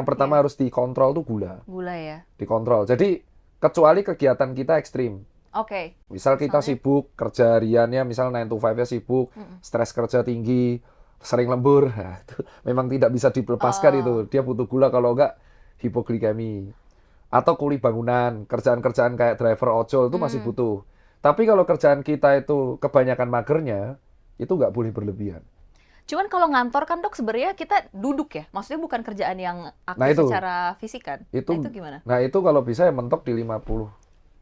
pertama harus dikontrol tuh gula. Gula ya. Dikontrol. Jadi kecuali kegiatan kita ekstrim. Oke. Misal kita Misalnya? sibuk, kerja hariannya, misal 9 to 5-nya sibuk, stres kerja tinggi, sering lembur, nah, itu memang tidak bisa dilepaskan itu. Dia butuh gula, kalau enggak hipoglikemi. Atau kuli bangunan, kerjaan-kerjaan kayak driver ojol itu masih butuh. Tapi kalau kerjaan kita itu kebanyakan magernya, itu nggak boleh berlebihan. Cuman kalau ngantor kan dok sebenarnya kita duduk ya, maksudnya bukan kerjaan yang aktif Nah, itu. secara fisik kan? Itu, Nah itu gimana? Nah itu kalau bisa ya mentok di 50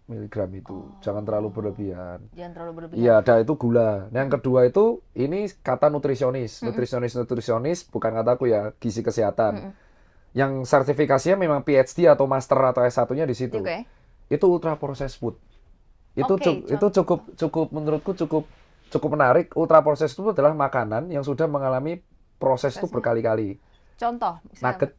miligram itu. Jangan terlalu berlebihan. Jangan terlalu berlebihan. Iya, ada itu gula. Nah, yang kedua itu, ini kata nutrisionis. Nutrisionis bukan kataku ya, gizi kesehatan. Yang sertifikasinya memang PhD atau master atau S1-nya di situ. Oke. Itu ultra processed food. Itu Oke, itu cukup menurutku cukup menarik. Ultra processed itu adalah makanan yang sudah mengalami proses itu berkali-kali. Contoh misalnya. Nugget.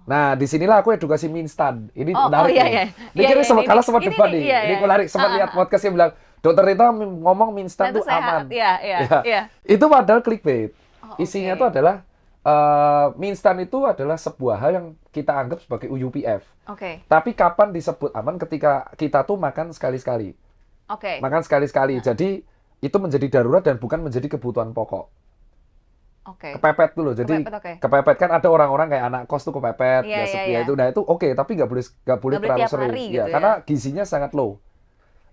Nah, disinilah aku edukasi mie instan. Ini menarik iya, nih. iya. Ini kita sempat kalah sempat debat nih. Iya, Ini iya. aku menarik, sempat lihat podcastnya bilang, Dokter Rita ngomong mie instan Nah, itu itu aman. sehat. Iya. Itu padahal clickbait. Oh, Isinya oke. itu adalah mie instan itu adalah sebuah hal yang kita anggap sebagai UPF. Oke. Tapi kapan disebut aman ketika kita tuh makan sekali-sekali. Oke. Makan sekali-sekali. Jadi itu menjadi darurat dan bukan menjadi kebutuhan pokok. Oke. Kepepet tuh loh. Jadi Kepepet, oke. kepepet kan ada orang-orang kayak anak kos tuh kepepet, Iya, ya iya, ya iya. itu. Nah itu oke, tapi nggak boleh boleh terlalu tiap sering. hari Ya, gitu ya. karena gizinya sangat low.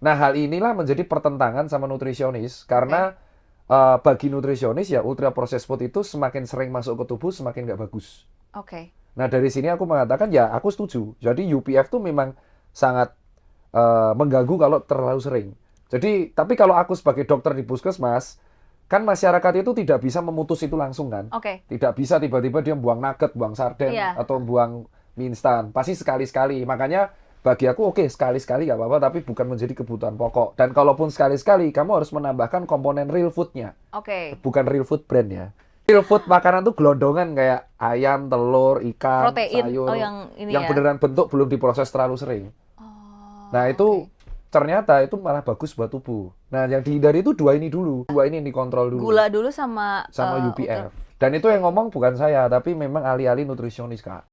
Nah, hal inilah menjadi pertentangan sama nutrisionis karena bagi nutrisionis ya ultra processed food itu semakin sering masuk ke tubuh semakin nggak bagus. Oke. Nah, dari sini aku mengatakan ya aku setuju. Jadi UPF tuh memang sangat mengganggu kalau terlalu sering. Jadi, tapi kalau aku sebagai dokter di puskesmas, kan masyarakat itu tidak bisa memutus itu langsung kan. Oke. Tidak bisa tiba-tiba dia buang nugget, buang sarden, Iya. atau buang mie instan. Pasti sekali-sekali. Makanya bagi aku oke, sekali-sekali nggak apa-apa, tapi bukan menjadi kebutuhan pokok. Dan kalaupun sekali-sekali, kamu harus menambahkan komponen real food-nya. Oke. Bukan real food brand ya. Real food makanan tuh gelondongan kayak ayam, telur, ikan, Protein. sayur. Oh, yang ini yang ya. beneran bentuk belum diproses terlalu sering. Oh, Nah itu ternyata itu malah bagus buat tubuh. Nah yang dihindari itu dua ini dulu. Dua ini yang dikontrol dulu. Gula dulu sama Sama UPF. Dan itu yang ngomong bukan saya, tapi memang ahli-ahli nutrisionis, Kak.